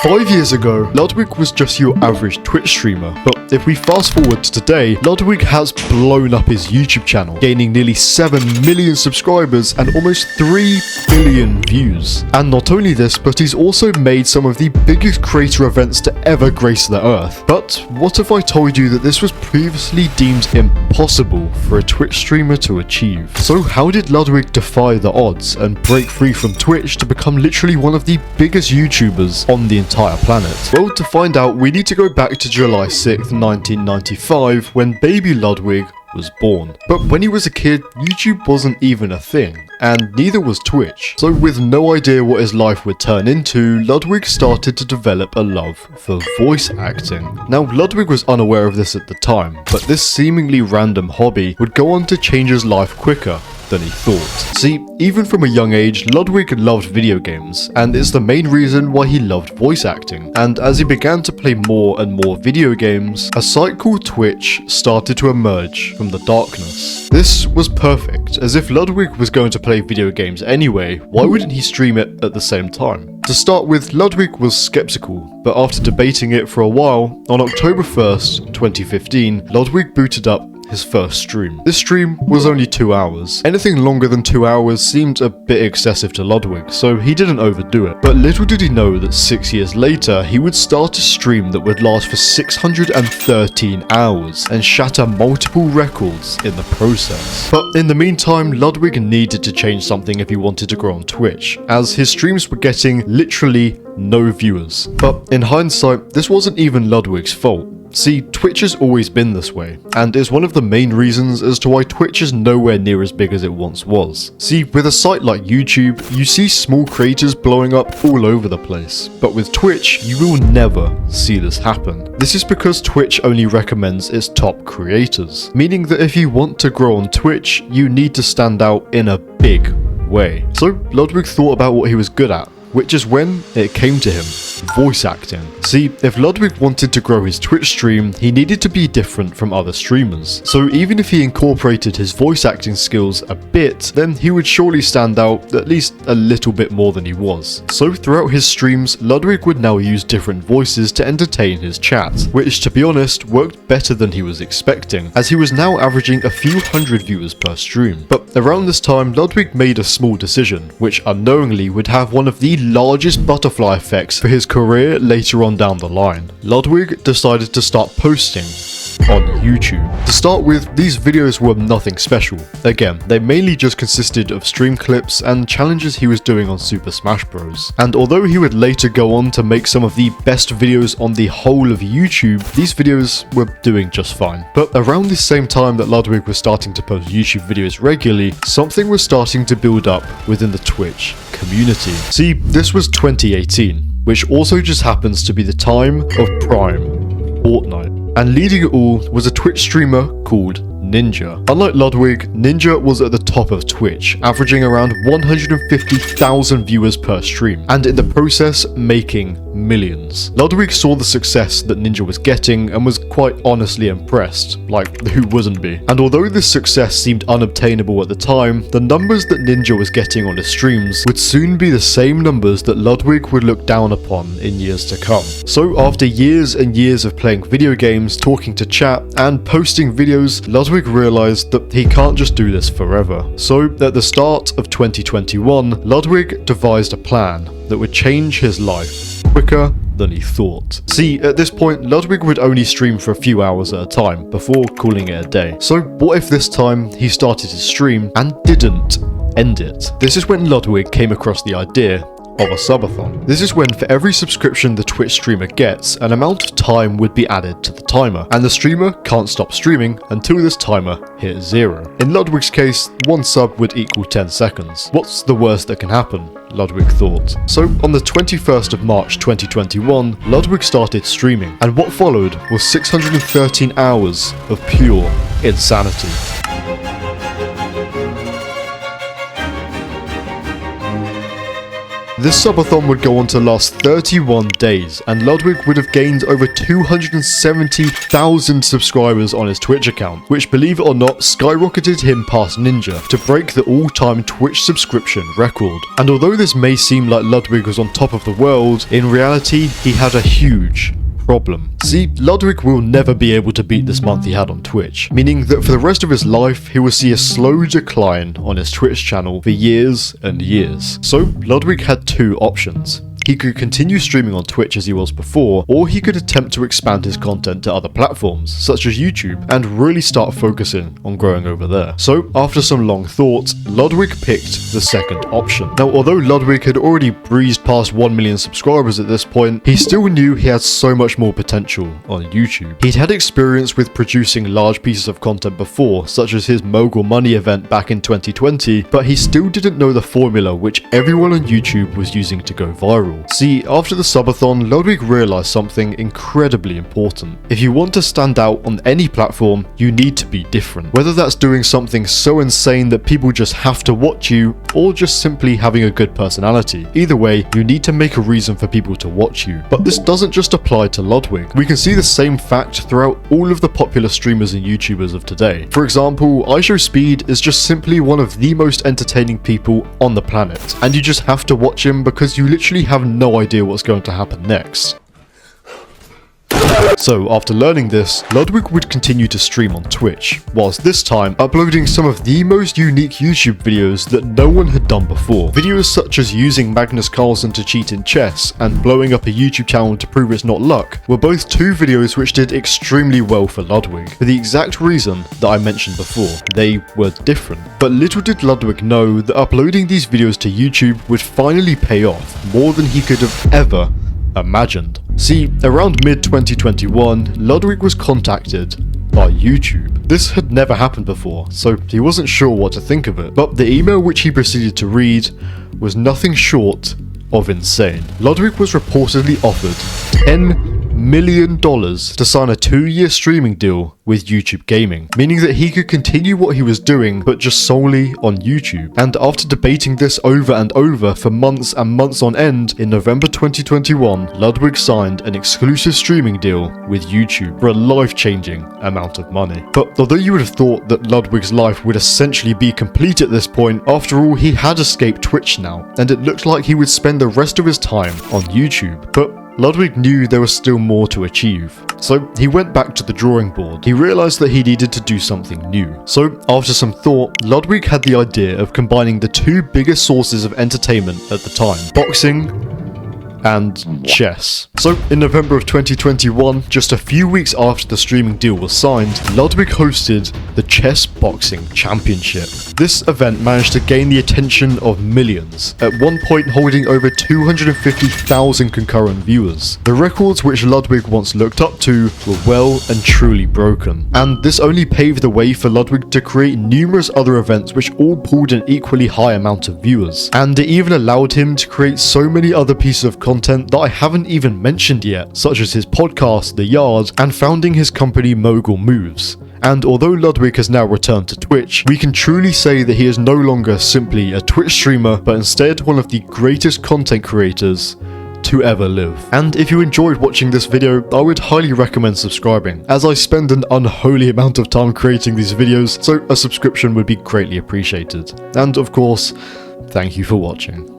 5 years ago, Ludwig was just your average Twitch streamer, but if we fast forward to today, Ludwig has blown up his YouTube channel, gaining nearly 7 million subscribers and almost 3 billion views. And not only this, but he's also made some of the biggest creator events to ever grace the earth. But what if I told you that this was previously deemed impossible for a Twitch streamer to achieve? So how did Ludwig defy the odds and break free from Twitch to become literally one of the biggest YouTubers on the entire planet? Well, to find out, we need to go back to July 6th, 1995, when baby Ludwig was born. But when he was a kid, YouTube wasn't even a thing, and neither was Twitch. So with no idea what his life would turn into, Ludwig started to develop a love for voice acting. Now, Ludwig was unaware of this at the time, but this seemingly random hobby would go on to change his life quicker than he thought. See, even from a young age, Ludwig loved video games, and it's the main reason why he loved voice acting. And as he began to play more and more video games, a site called Twitch started to emerge from the darkness. This was perfect, as if Ludwig was going to play video games anyway, why wouldn't he stream it at the same time? To start with, Ludwig was skeptical, but after debating it for a while, on October 1st, 2015, Ludwig booted up his first stream. This stream was only 2 hours. Anything longer than 2 hours seemed a bit excessive to Ludwig, so he didn't overdo it. But little did he know that 6 years later, he would start a stream that would last for 613 hours and shatter multiple records in the process. But in the meantime, Ludwig needed to change something if he wanted to grow on Twitch, as his streams were getting literally no viewers. But in hindsight, this wasn't even Ludwig's fault. See, Twitch has always been this way, and is one of the main reasons as to why Twitch is nowhere near as big as it once was. See, with a site like YouTube, you see small creators blowing up all over the place, but with Twitch, you will never see this happen. This is because Twitch only recommends its top creators, meaning that if you want to grow on Twitch, you need to stand out in a big way. So Ludwig thought about what he was good at, which is when it came to him: voice acting. See, if Ludwig wanted to grow his Twitch stream, he needed to be different from other streamers. So even if he incorporated his voice acting skills a bit, then he would surely stand out at least a little bit more than he was. So throughout his streams, Ludwig would now use different voices to entertain his chat, which to be honest, worked better than he was expecting, as he was now averaging a few hundred viewers per stream. But around this time, Ludwig made a small decision, which unknowingly would have one of the largest butterfly effects for his career later on down the line. Ludwig decided to start posting on YouTube. To start with, these videos were nothing special. Again, they mainly just consisted of stream clips and challenges he was doing on Super Smash Bros. And although he would later go on to make some of the best videos on the whole of YouTube, these videos were doing just fine. But around the same time that Ludwig was starting to post YouTube videos regularly, something was starting to build up within the Twitch community. See, this was 2018, which also just happens to be the time of Prime Fortnite. And leading it all was a Twitch streamer called Ninja. Unlike Ludwig, Ninja was at the top of Twitch, averaging around 150,000 viewers per stream, and in the process making millions. Ludwig saw the success that Ninja was getting and was quite honestly impressed, like who wouldn't be? And although this success seemed unobtainable at the time, the numbers that Ninja was getting on his streams would soon be the same numbers that Ludwig would look down upon in years to come. So after years and years of playing video games, talking to chat, and posting videos, Ludwig realized that he can't just do this forever. So at the start of 2021, Ludwig devised a plan that would change his life quicker than he thought. See, at this point, Ludwig would only stream for a few hours at a time before calling it a day. So what if this time he started his stream and didn't end it? This is when Ludwig came across the idea of a subathon. This is when for every subscription the Twitch streamer gets, an amount of time would be added to the timer, and the streamer can't stop streaming until this timer hits 0. In Ludwig's case, 1 sub would equal 10 seconds. What's the worst that can happen? Ludwig thought. So on the 21st of March 2021, Ludwig started streaming, and what followed was 613 hours of pure insanity. This subathon would go on to last 31 days, and Ludwig would have gained over 270,000 subscribers on his Twitch account, which, believe it or not, skyrocketed him past Ninja to break the all-time Twitch subscription record. And although this may seem like Ludwig was on top of the world, in reality, he had a huge problem. See, Ludwig will never be able to beat this month he had on Twitch, meaning that for the rest of his life, he will see a slow decline on his Twitch channel for years and years. So, Ludwig had two options. He could continue streaming on Twitch as he was before, or he could attempt to expand his content to other platforms, such as YouTube, and really start focusing on growing over there. So, after some long thought, Ludwig picked the second option. Now, although Ludwig had already breezed past 1 million subscribers at this point, he still knew he had so much more potential on YouTube. He'd had experience with producing large pieces of content before, such as his Mogul Money event back in 2020, but he still didn't know the formula which everyone on YouTube was using to go viral. See, after the subathon, Ludwig realized something incredibly important. If you want to stand out on any platform, you need to be different. Whether that's doing something so insane that people just have to watch you, or just simply having a good personality. Either way, you need to make a reason for people to watch you. But this doesn't just apply to Ludwig. We can see the same fact throughout all of the popular streamers and YouTubers of today. For example, iShowSpeed is just simply one of the most entertaining people on the planet, and you just have to watch him because you literally have no idea what's going to happen next. So, after learning this, Ludwig would continue to stream on Twitch, whilst this time uploading some of the most unique YouTube videos that no one had done before. Videos such as using Magnus Carlsen to cheat in chess and blowing up a YouTube channel to prove it's not luck were both two videos which did extremely well for Ludwig, for the exact reason that I mentioned before. They were different. But little did Ludwig know that uploading these videos to YouTube would finally pay off more than he could have ever imagined. See, around mid-2021, Ludwig was contacted by YouTube. This had never happened before, so he wasn't sure what to think of it, but the email which he proceeded to read was nothing short of insane. Ludwig was reportedly offered $10 million to sign a 2-year streaming deal with YouTube Gaming, meaning that he could continue what he was doing, but just solely on YouTube. And after debating this over and over for months and months on end, in November 2021, Ludwig signed an exclusive streaming deal with YouTube for a life-changing amount of money. But although you would have thought that Ludwig's life would essentially be complete at this point, after all, he had escaped Twitch now, and it looked like he would spend the rest of his time on YouTube. But Ludwig knew there was still more to achieve. So he went back to the drawing board. He realized that he needed to do something new. So after some thought, Ludwig had the idea of combining the two biggest sources of entertainment at the time: boxing and chess. So in November of 2021, just a few weeks after the streaming deal was signed, Ludwig hosted the Chess Boxing Championship. This event managed to gain the attention of millions, at one point holding over 250,000 concurrent viewers. The records which Ludwig once looked up to were well and truly broken, and this only paved the way for Ludwig to create numerous other events which all pulled an equally high amount of viewers, and it even allowed him to create so many other pieces of content that I haven't even mentioned yet, such as his podcast, The Yard, and founding his company Mogul Moves. And although Ludwig has now returned to Twitch, we can truly say that he is no longer simply a Twitch streamer, but instead one of the greatest content creators to ever live. And if you enjoyed watching this video, I would highly recommend subscribing, as I spend an unholy amount of time creating these videos, so a subscription would be greatly appreciated. And of course, thank you for watching.